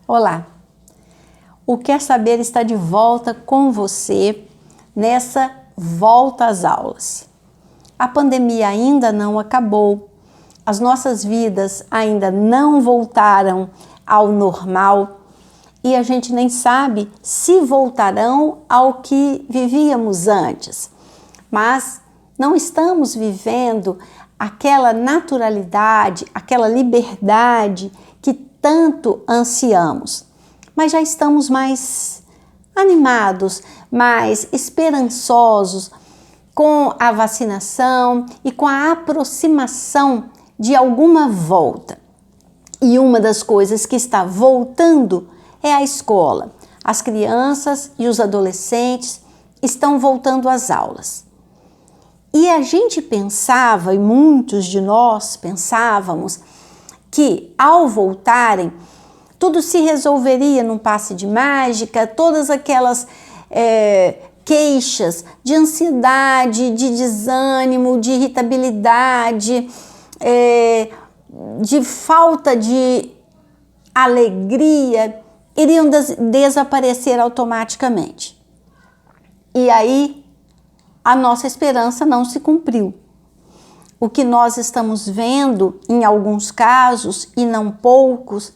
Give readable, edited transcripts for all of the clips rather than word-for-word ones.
Olá! O Quer Saber está de volta com você nessa volta às aulas. A pandemia ainda não acabou, as nossas vidas ainda não voltaram ao normal e a gente nem sabe se voltarão ao que vivíamos antes. Mas não estamos vivendo aquela naturalidade, aquela liberdade que tanto ansiamos. Mas já estamos mais animados, mais esperançosos com a vacinação e com a aproximação de alguma volta. E uma das coisas que está voltando é a escola. As crianças e os adolescentes estão voltando às aulas. E a gente pensava, e muitos de nós pensávamos, que ao voltarem, tudo se resolveria num passe de mágica, todas aquelas queixas de ansiedade, de desânimo, de irritabilidade, de falta de alegria, iriam desaparecer automaticamente. E aí, a nossa esperança não se cumpriu. O que nós estamos vendo, em alguns casos, e não poucos,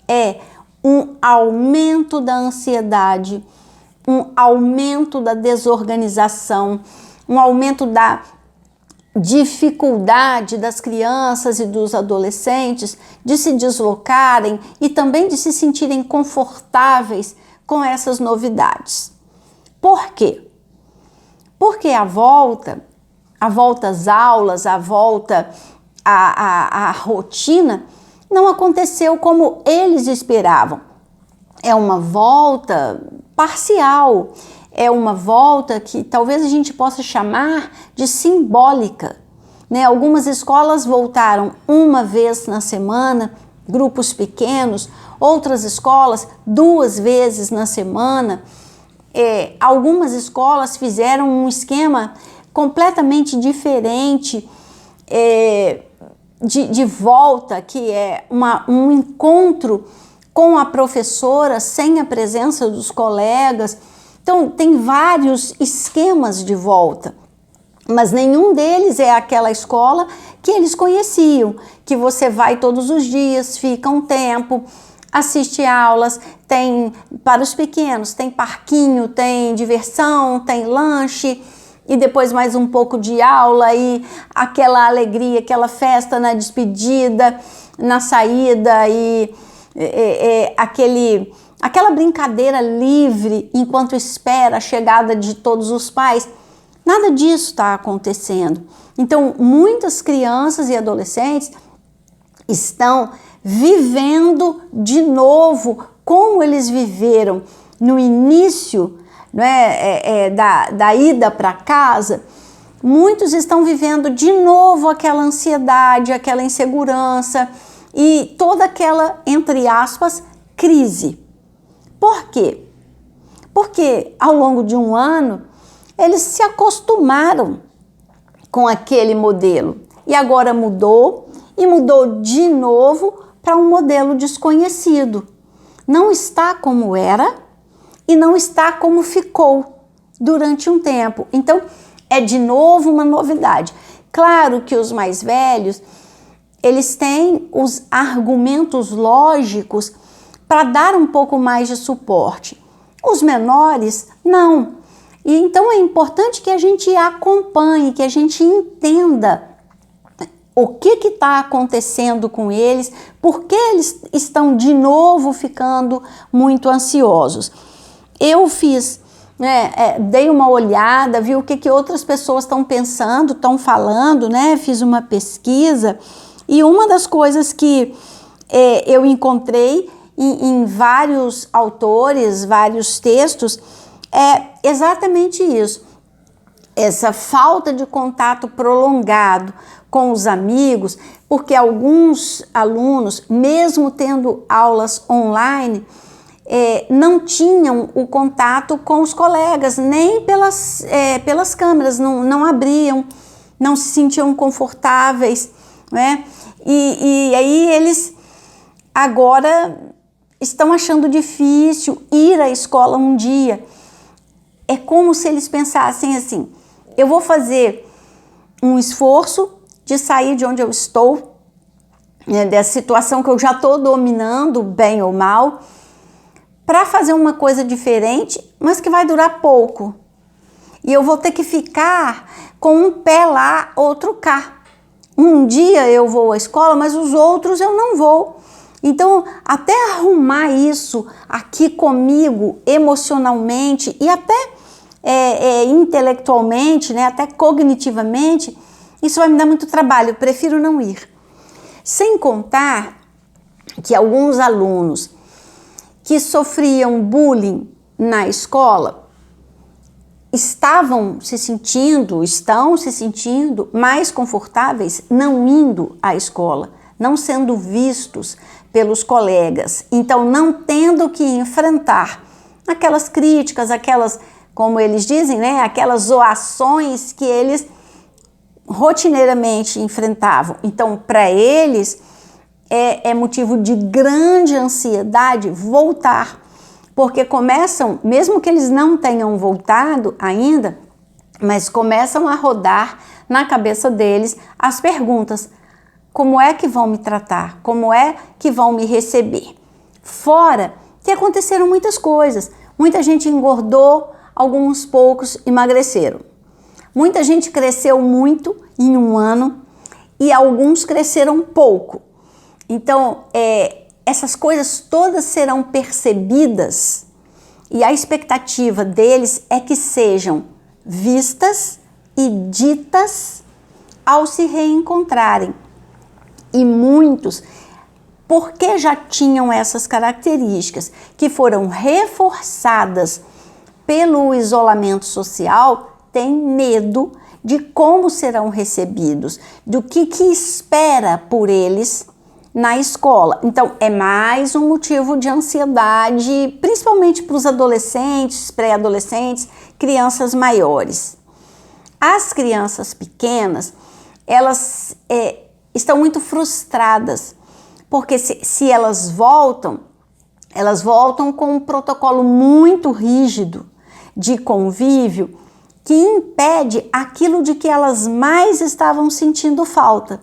é um aumento da ansiedade, um aumento da desorganização, um aumento da dificuldade das crianças e dos adolescentes de se deslocarem e também de se sentirem confortáveis com essas novidades. Por quê? Porque a volta às aulas, a volta à rotina, não aconteceu como eles esperavam. É uma volta parcial, é uma volta que talvez a gente possa chamar de simbólica, né? Algumas escolas voltaram uma vez na semana, grupos pequenos, outras escolas 2 vezes na semana. Algumas escolas fizeram um esquema completamente diferente de volta, que é um encontro com a professora sem a presença dos colegas. Então, tem vários esquemas de volta, mas nenhum deles é aquela escola que eles conheciam, que você vai todos os dias, fica um tempo, assiste aulas, tem para os pequenos, tem parquinho, tem diversão, tem lanche e depois mais um pouco de aula e aquela alegria, aquela festa na despedida, na saída e aquela brincadeira livre enquanto espera a chegada de todos os pais. Nada disso está acontecendo. Então, muitas crianças e adolescentes estão vivendo de novo como eles viveram no início, né, da ida para casa. Muitos estão vivendo de novo aquela ansiedade, aquela insegurança e toda aquela, entre aspas, crise. Por quê? Porque ao longo de um ano eles se acostumaram com aquele modelo e agora mudou e mudou de novo para um modelo desconhecido. Não está como era e não está como ficou durante um tempo. Então, é de novo uma novidade. Claro que os mais velhos, eles têm os argumentos lógicos para dar um pouco mais de suporte. Os menores, não. E então é importante que a gente acompanhe, que a gente entenda o que está acontecendo com eles, por que eles estão de novo ficando muito ansiosos. Eu fiz, dei uma olhada, vi o que outras pessoas estão pensando, estão falando, né? Fiz uma pesquisa e uma das coisas que eu encontrei em vários autores, vários textos, é exatamente isso. Essa falta de contato prolongado com os amigos, porque alguns alunos, mesmo tendo aulas online, não tinham o contato com os colegas, nem pelas câmeras, não abriam, não se sentiam confortáveis, né? E aí eles agora estão achando difícil ir à escola um dia. É como se eles pensassem assim: eu vou fazer um esforço de sair de onde eu estou, dessa situação que eu já estou dominando, bem ou mal, para fazer uma coisa diferente, mas que vai durar pouco. E eu vou ter que ficar com um pé lá, outro cá. Um dia eu vou à escola, mas os outros eu não vou. Então, até arrumar isso aqui comigo, emocionalmente e até intelectualmente, né, até cognitivamente, isso vai me dar muito trabalho, eu prefiro não ir. Sem contar que alguns alunos que sofriam bullying na escola estão se sentindo mais confortáveis não indo à escola, não sendo vistos pelos colegas, então não tendo que enfrentar aquelas críticas, aquelas, como eles dizem, né, aquelas zoações que eles rotineiramente enfrentavam. Então, para eles, é motivo de grande ansiedade voltar, porque começam, mesmo que eles não tenham voltado ainda, mas começam a rodar na cabeça deles as perguntas: como é que vão me tratar? Como é que vão me receber? Fora que aconteceram muitas coisas. Muita gente engordou, alguns poucos emagreceram. Muita gente cresceu muito em um ano e alguns cresceram pouco. Então, essas coisas todas serão percebidas e a expectativa deles é que sejam vistas e ditas ao se reencontrarem. E muitos, porque já tinham essas características que foram reforçadas pelo isolamento social, têm medo de como serão recebidos, do que espera por eles na escola. Então, é mais um motivo de ansiedade, principalmente para os adolescentes, pré-adolescentes, crianças maiores. As crianças pequenas, elas estão muito frustradas, porque se elas voltam com um protocolo muito rígido de convívio que impede aquilo de que elas mais estavam sentindo falta,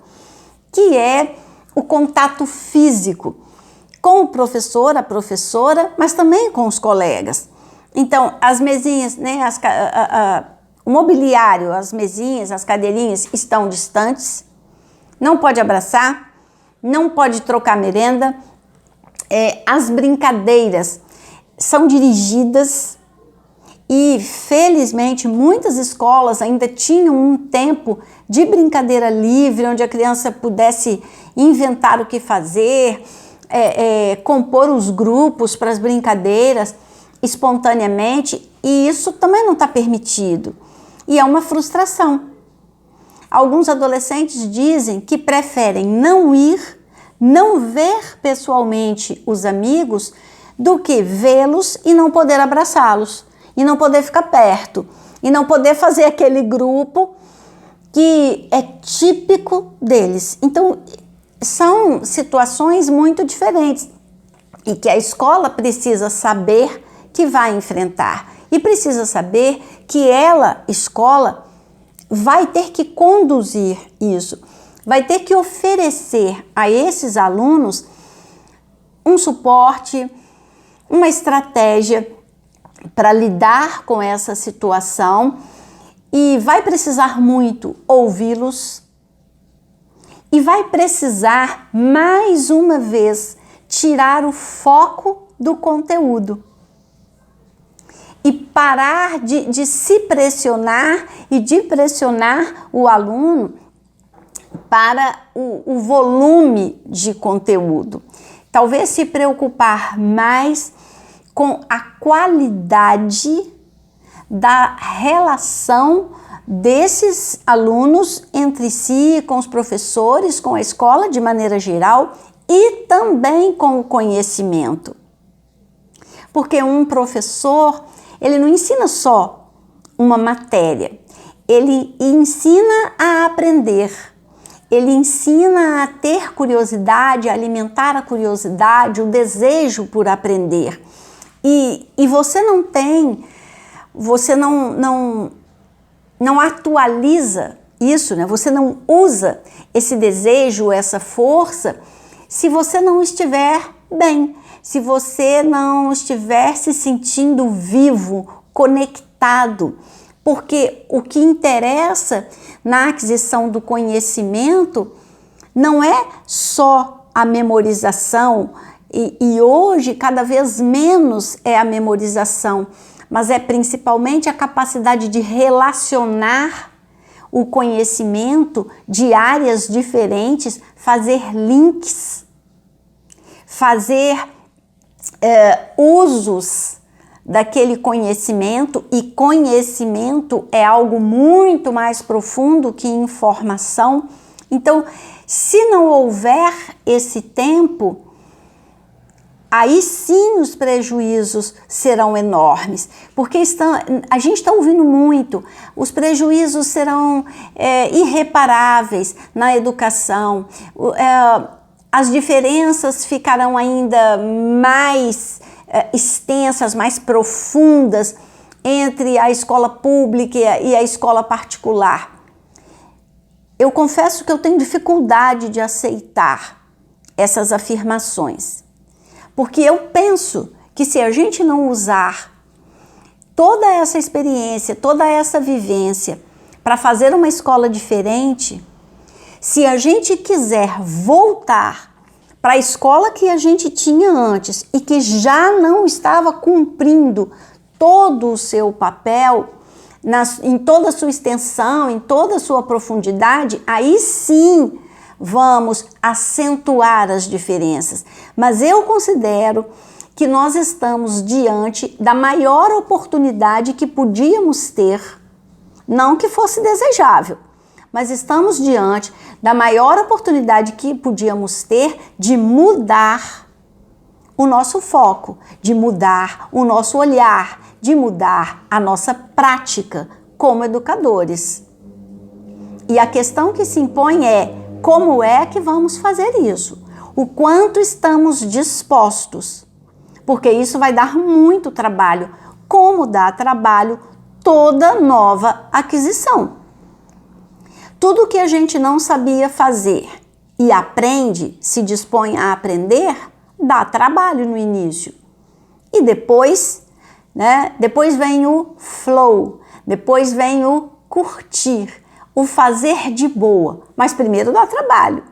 que é o contato físico com o professor, a professora, mas também com os colegas. Então, as mesinhas, né, o mobiliário, as mesinhas, as cadeirinhas estão distantes, não pode abraçar, não pode trocar merenda, as brincadeiras são dirigidas e, felizmente, muitas escolas ainda tinham um tempo de brincadeira livre, onde a criança pudesse inventar o que fazer, compor os grupos para as brincadeiras espontaneamente, e isso também não está permitido. E é uma frustração. Alguns adolescentes dizem que preferem não ir, não ver pessoalmente os amigos, do que vê-los e não poder abraçá-los, e não poder ficar perto, e não poder fazer aquele grupo que é típico deles. Então, são situações muito diferentes e que a escola precisa saber que vai enfrentar e precisa saber que ela, escola, vai ter que conduzir isso, vai ter que oferecer a esses alunos um suporte, uma estratégia para lidar com essa situação, e vai precisar muito ouvi-los e vai precisar, mais uma vez, tirar o foco do conteúdo e parar de se pressionar e de pressionar o aluno para o volume de conteúdo. Talvez se preocupar mais com a qualidade da relação desses alunos entre si, com os professores, com a escola de maneira geral e também com o conhecimento. Porque um professor, ele não ensina só uma matéria, ele ensina a aprender. ele ensina a ter curiosidade, a alimentar a curiosidade, o desejo por aprender. E você não tem, você não atualiza isso, né? Você não usa esse desejo, essa força, se você não estiver bem, se você não estiver se sentindo vivo, conectado. Porque o que interessa na aquisição do conhecimento não é só a memorização, e hoje cada vez menos é a memorização, mas é principalmente a capacidade de relacionar o conhecimento de áreas diferentes, fazer links, fazer usos daquele conhecimento, e conhecimento é algo muito mais profundo que informação. Então, se não houver esse tempo, aí sim os prejuízos serão enormes, porque a gente está ouvindo muito, os prejuízos serão irreparáveis na educação, as diferenças ficarão ainda mais extensas, mais profundas entre a escola pública e a escola particular. Eu confesso que eu tenho dificuldade de aceitar essas afirmações, porque eu penso que se a gente não usar toda essa experiência, toda essa vivência para fazer uma escola diferente, se a gente quiser voltar para a escola que a gente tinha antes e que já não estava cumprindo todo o seu papel, em toda a sua extensão, em toda a sua profundidade, aí sim vamos acentuar as diferenças. Mas eu considero que nós estamos diante da maior oportunidade que podíamos ter, não que fosse desejável, mas estamos diante da maior oportunidade que podíamos ter de mudar o nosso foco, de mudar o nosso olhar, de mudar a nossa prática como educadores. E a questão que se impõe é: como é que vamos fazer isso? O quanto estamos dispostos? Porque isso vai dar muito trabalho, como dá trabalho toda nova aquisição. Tudo que a gente não sabia fazer e aprende, se dispõe a aprender, dá trabalho no início. E depois, né? Depois vem o flow, depois vem o curtir, o fazer de boa. Mas primeiro dá trabalho,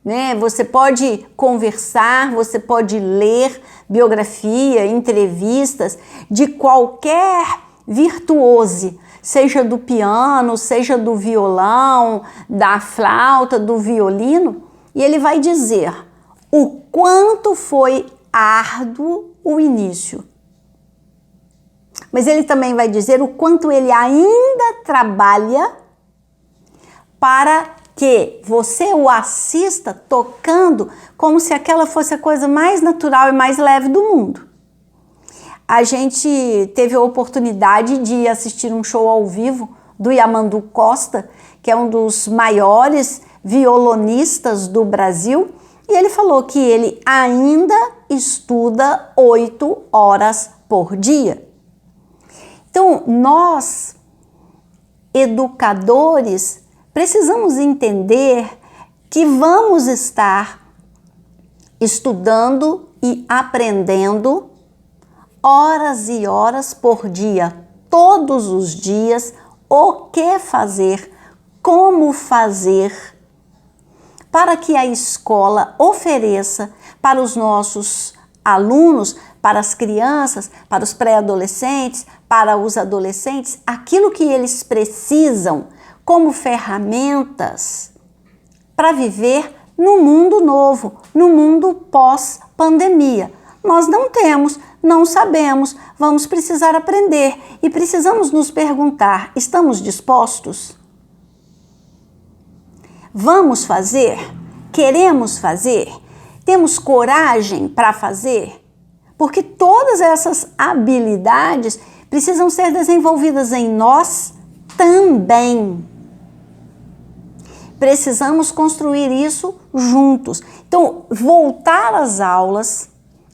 né? Você pode conversar, você pode ler biografia, entrevistas de qualquer virtuose, seja do piano, seja do violão, da flauta, do violino, e ele vai dizer o quanto foi árduo o início. Mas ele também vai dizer o quanto ele ainda trabalha para que você o assista tocando como se aquela fosse a coisa mais natural e mais leve do mundo. A gente teve a oportunidade de assistir um show ao vivo do Yamandu Costa, que é um dos maiores violonistas do Brasil, e ele falou que ele ainda estuda 8 horas por dia. Então, nós, educadores, precisamos entender que vamos estar estudando e aprendendo horas e horas por dia, todos os dias, o que fazer, como fazer, para que a escola ofereça para os nossos alunos, para as crianças, para os pré-adolescentes, para os adolescentes, aquilo que eles precisam como ferramentas para viver no mundo novo, no mundo pós-pandemia. Nós não temos, não sabemos, vamos precisar aprender e precisamos nos perguntar: estamos dispostos? Vamos fazer? Queremos fazer? Temos coragem para fazer? Porque todas essas habilidades precisam ser desenvolvidas em nós também. precisamos construir isso juntos. Então, voltar às aulas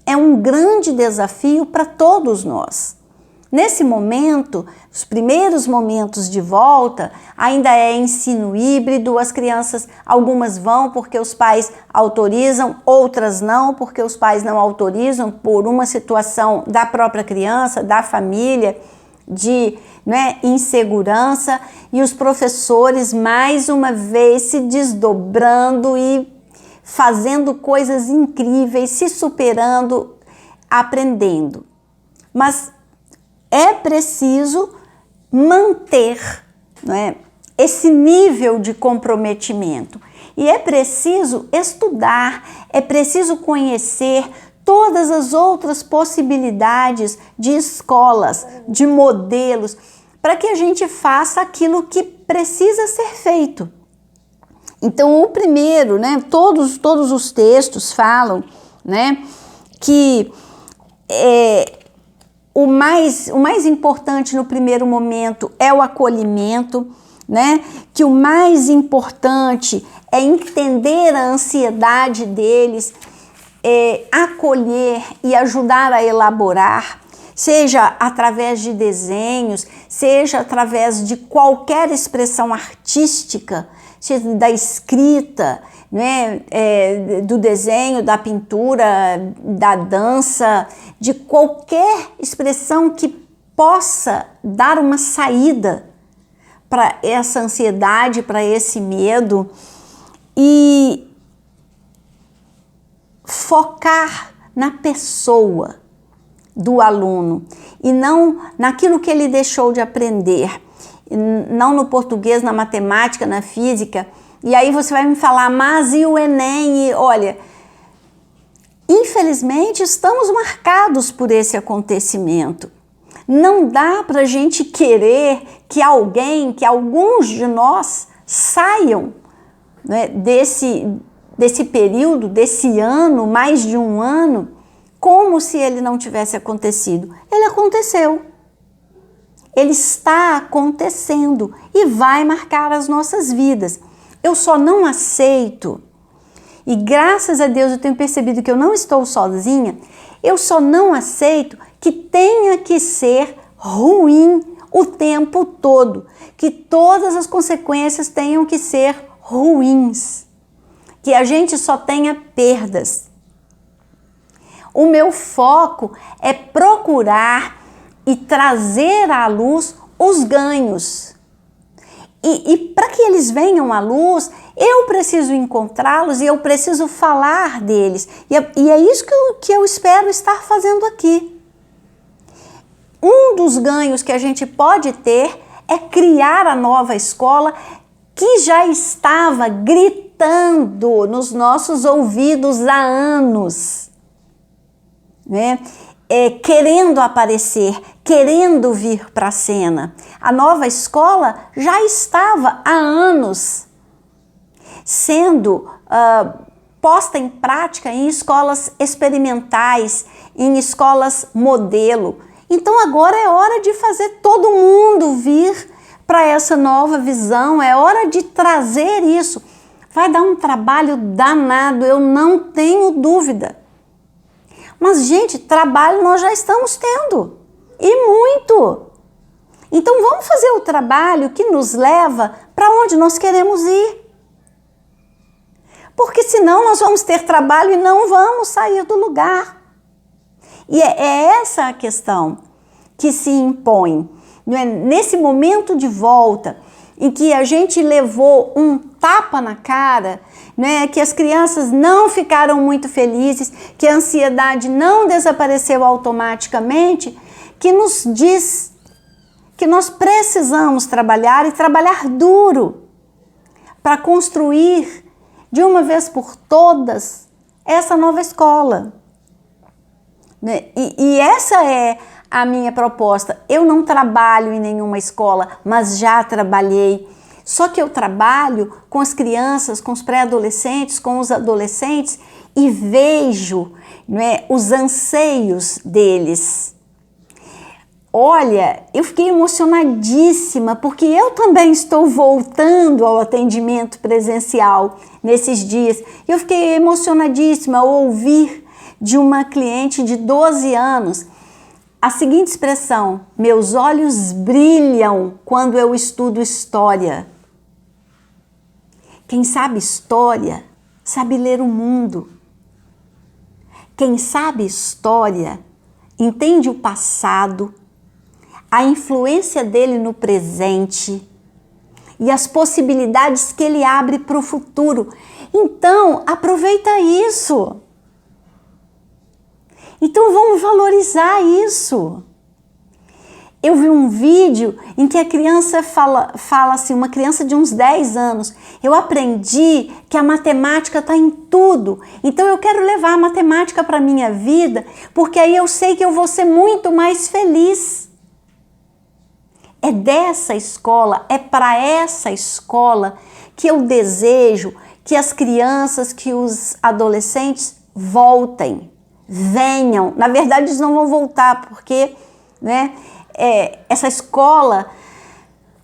é um grande desafio para todos nós. Nesse momento, os primeiros momentos de volta, ainda é ensino híbrido, as crianças, algumas vão porque os pais autorizam, outras não, porque os pais não autorizam por uma situação da própria criança, da família, de insegurança, e os professores mais uma vez se desdobrando e fazendo coisas incríveis, se superando, aprendendo. Mas é preciso manter esse nível de comprometimento. E é preciso estudar, é preciso conhecer todas as outras possibilidades de escolas, de modelos, para que a gente faça aquilo que precisa ser feito. Então, o primeiro, todos os textos falam, que o mais importante no primeiro momento é o acolhimento, que o mais importante é entender a ansiedade deles, acolher e ajudar a elaborar, seja através de desenhos, seja através de qualquer expressão artística, seja da escrita, do desenho, da pintura, da dança, de qualquer expressão que possa dar uma saída para essa ansiedade, para esse medo, e focar na pessoa do aluno e não naquilo que ele deixou de aprender, não no português, na matemática, na física. E aí você vai me falar, mas e o Enem? E olha, infelizmente estamos marcados por esse acontecimento. Não dá para a gente querer que alguns de nós saiam desse período, desse ano, mais de um ano, como se ele não tivesse acontecido. Ele aconteceu. Ele está acontecendo e vai marcar as nossas vidas. Eu só não aceito, e graças a Deus eu tenho percebido que eu não estou sozinha, eu só não aceito que tenha que ser ruim o tempo todo, que todas as consequências tenham que ser ruins, que a gente só tenha perdas. O meu foco é procurar e trazer à luz os ganhos. E para que eles venham à luz, eu preciso encontrá-los e eu preciso falar deles. E é isso que eu espero estar fazendo aqui. Um dos ganhos que a gente pode ter é criar a nova escola que já estava gritando nos nossos ouvidos há anos, querendo aparecer, querendo vir para a cena. A nova escola já estava há anos sendo posta em prática em escolas experimentais, em escolas modelo. Então agora é hora de fazer todo mundo vir para essa nova visão, é hora de trazer isso. Vai dar um trabalho danado, eu não tenho dúvida. Mas, gente, trabalho nós já estamos tendo, e muito. Então vamos fazer o trabalho que nos leva para onde nós queremos ir. Porque senão nós vamos ter trabalho e não vamos sair do lugar. E é essa a questão que se impõe. Nesse momento de volta, em que a gente levou um tapa na cara, que as crianças não ficaram muito felizes, que a ansiedade não desapareceu automaticamente, que nos diz que nós precisamos trabalhar e trabalhar duro para construir de uma vez por todas essa nova escola. E essa é a minha proposta. Eu não trabalho em nenhuma escola, mas já trabalhei. Só que eu trabalho com as crianças, com os pré-adolescentes, com os adolescentes e vejo os anseios deles. Olha, eu fiquei emocionadíssima, porque eu também estou voltando ao atendimento presencial nesses dias. Eu fiquei emocionadíssima ao ouvir de uma cliente de 12 anos a seguinte expressão: meus olhos brilham quando eu estudo história. Quem sabe história, sabe ler o mundo. Quem sabe história, entende o passado, a influência dele no presente e as possibilidades que ele abre para o futuro. Então, aproveita isso. Então, vamos valorizar isso. Eu vi um vídeo em que a criança fala assim, uma criança de uns 10 anos, eu aprendi que a matemática está em tudo, então eu quero levar a matemática para a minha vida, porque aí eu sei que eu vou ser muito mais feliz. É dessa escola, é para essa escola que eu desejo que as crianças, que os adolescentes voltem, venham. Na verdade, eles não vão voltar, porque, né, essa escola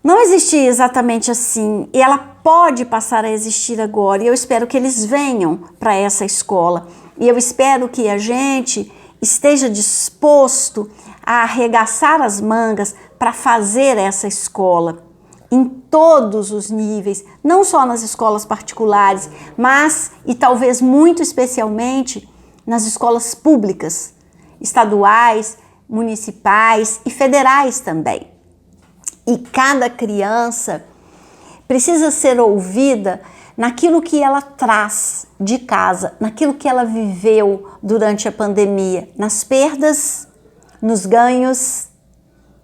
não existia exatamente assim, e ela pode passar a existir agora, e eu espero que eles venham para essa escola, e eu espero que a gente esteja disposto a arregaçar as mangas para fazer essa escola em todos os níveis, não só nas escolas particulares, mas, e talvez muito especialmente, nas escolas públicas, estaduais, municipais e federais também. E cada criança precisa ser ouvida naquilo que ela traz de casa, naquilo que ela viveu durante a pandemia, nas perdas, nos ganhos,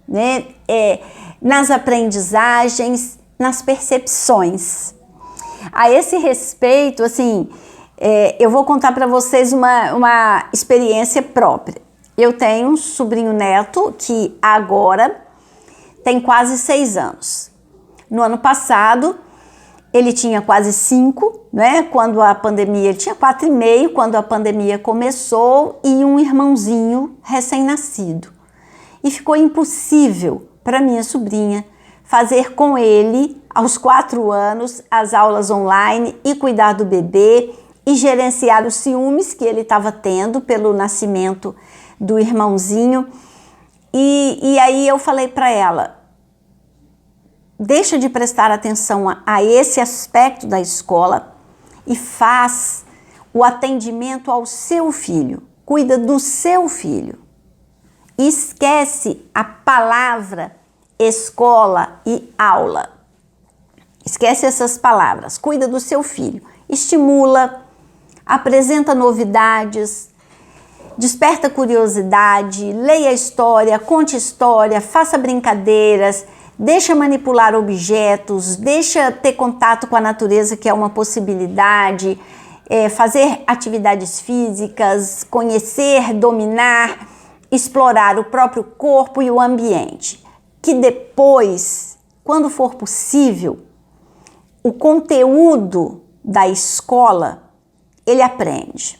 né? Nas aprendizagens, nas percepções. A esse respeito, assim, eu vou contar para vocês uma experiência própria. Eu tenho um sobrinho neto que agora tem quase 6 anos. No ano passado, ele tinha quase 5, né? Quando a pandemia, ele tinha 4,5 quando a pandemia começou, e um irmãozinho recém-nascido. E ficou impossível para minha sobrinha fazer com ele, aos 4 anos, as aulas online e cuidar do bebê e gerenciar os ciúmes que ele estava tendo pelo nascimento do irmãozinho. E aí eu falei para ela, deixa de prestar atenção a esse aspecto da escola e faz o atendimento ao seu filho, cuida do seu filho. Esquece a palavra escola e aula. Esquece essas palavras, cuida do seu filho, estimula, apresenta novidades, desperta curiosidade, leia história, conte história, faça brincadeiras, deixa manipular objetos, deixa ter contato com a natureza, que é uma possibilidade, fazer atividades físicas, conhecer, dominar, explorar o próprio corpo e o ambiente. Que depois, quando for possível, o conteúdo da escola ele aprende.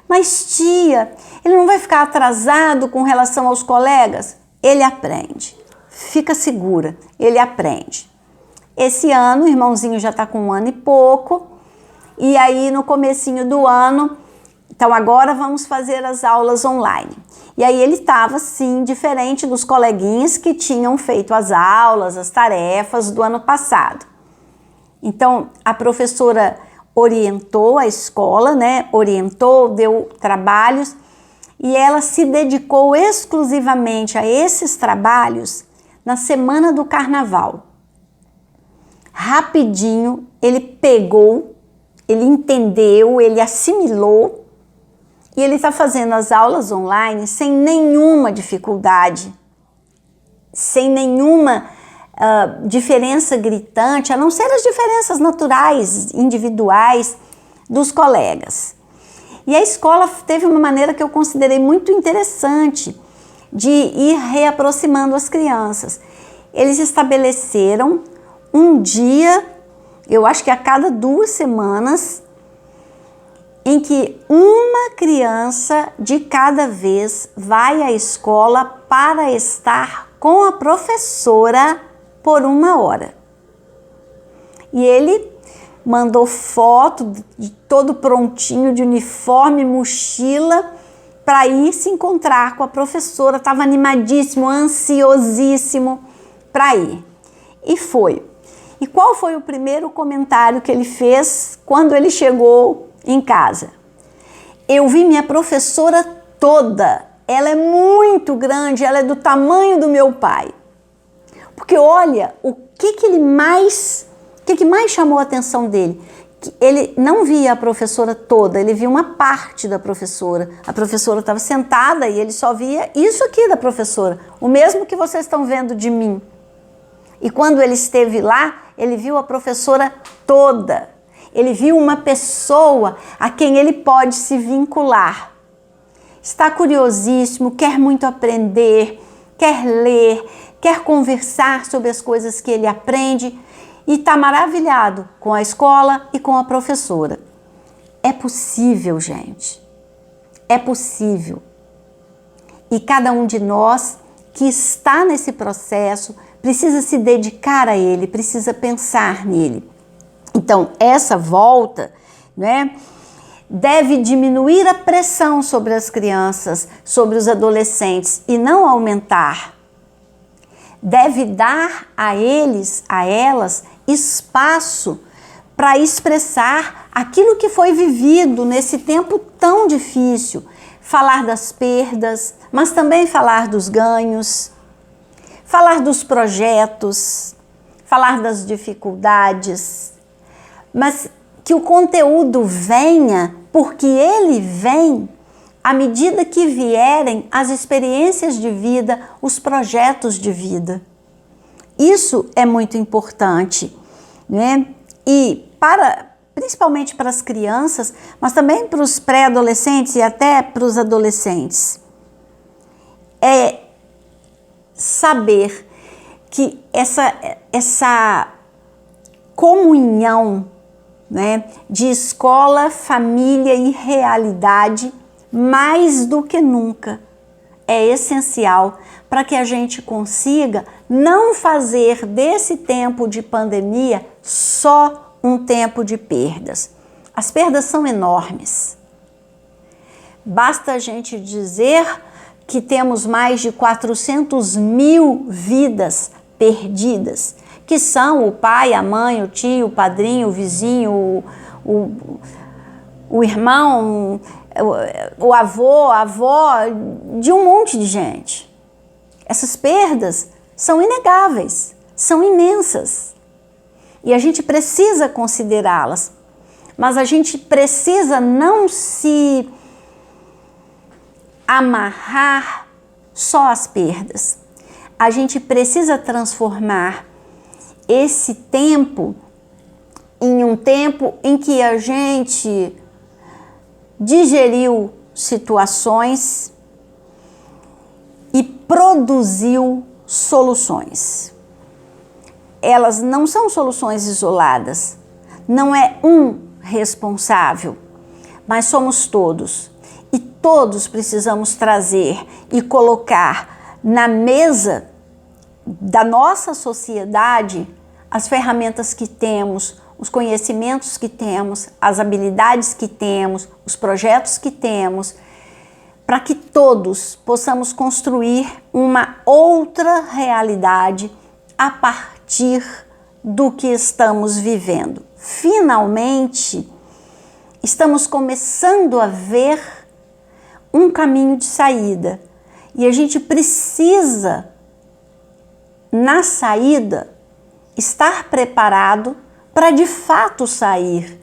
Mas tia, ele não vai ficar atrasado com relação aos colegas? Ele aprende. Fica segura, ele aprende. Esse ano, o irmãozinho já está com 1 ano e pouco, e aí no comecinho do ano, então agora vamos fazer as aulas online. E aí ele estava assim, diferente dos coleguinhas que tinham feito as aulas, as tarefas do ano passado. Então a professora orientou a escola, né? Orientou, deu trabalhos, e ela se dedicou exclusivamente a esses trabalhos na semana do carnaval. Rapidinho ele pegou, ele entendeu, ele assimilou, e ele está fazendo as aulas online sem nenhuma dificuldade, sem nenhuma diferença gritante, a não ser as diferenças naturais, individuais dos colegas. E a escola teve uma maneira que eu considerei muito interessante de ir reaproximando as crianças. Eles estabeleceram um dia, eu acho que a cada 2 semanas, em que uma criança de cada vez vai à escola para estar com a professora por 1 hora. E ele mandou foto de todo prontinho, de uniforme, mochila, para ir se encontrar com a professora. Estava animadíssimo, ansiosíssimo para ir. E foi. E qual foi o primeiro comentário que ele fez quando ele chegou em casa? Eu vi minha professora toda. Ela é muito grande, ela é do tamanho do meu pai. Porque olha, o que mais chamou a atenção dele? Que ele não via a professora toda, ele via uma parte da professora. A professora estava sentada e ele só via isso aqui da professora, o mesmo que vocês estão vendo de mim. E quando ele esteve lá, ele viu a professora toda. Ele viu uma pessoa a quem ele pode se vincular. Está curiosíssimo, quer muito aprender, quer ler, quer conversar sobre as coisas que ele aprende e está maravilhado com a escola e com a professora. É possível, gente. É possível. E cada um de nós que está nesse processo precisa se dedicar a ele, precisa pensar nele. Então, essa volta, né, deve diminuir a pressão sobre as crianças, sobre os adolescentes e não aumentar. Deve dar a eles, a elas, espaço para expressar aquilo que foi vivido nesse tempo tão difícil. Falar das perdas, mas também falar dos ganhos, falar dos projetos, falar das dificuldades, mas que o conteúdo venha, porque ele vem à medida que vierem as experiências de vida, os projetos de vida. Isso é muito importante, né? E principalmente para as crianças, mas também para os pré-adolescentes e até para os adolescentes. É saber que essa comunhão, né, de escola, família e realidade, mais do que nunca, é essencial para que a gente consiga não fazer desse tempo de pandemia só um tempo de perdas. As perdas são enormes. Basta a gente dizer que temos mais de 400.000 vidas perdidas, que são o pai, a mãe, o tio, o padrinho, o vizinho, o irmão, o avô, a avó, de um monte de gente. Essas perdas são inegáveis, são imensas. E a gente precisa considerá-las, mas a gente precisa não se amarrar só às perdas. A gente precisa transformar esse tempo em um tempo em que a gente digeriu situações e produziu soluções. Elas não são soluções isoladas, não é um responsável, mas somos todos. E todos precisamos trazer e colocar na mesa da nossa sociedade as ferramentas que temos, os conhecimentos que temos, as habilidades que temos, os projetos que temos, para que todos possamos construir uma outra realidade a partir do que estamos vivendo. Finalmente, estamos começando a ver um caminho de saída e a gente precisa, na saída, estar preparado para de fato sair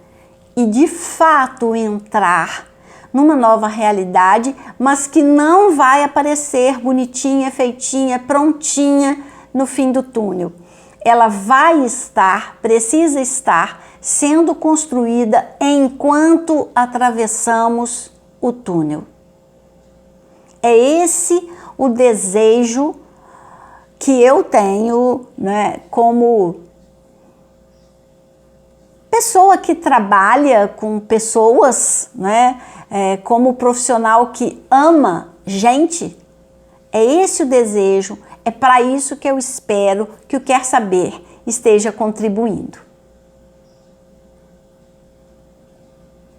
e de fato entrar numa nova realidade, mas que não vai aparecer bonitinha, feitinha, prontinha no fim do túnel. Ela vai estar, precisa estar sendo construída enquanto atravessamos o túnel. É esse o desejo que eu tenho, né, como pessoa que trabalha com pessoas, né, como profissional que ama gente, é esse o desejo, é para isso que eu espero que o Quer Saber esteja contribuindo.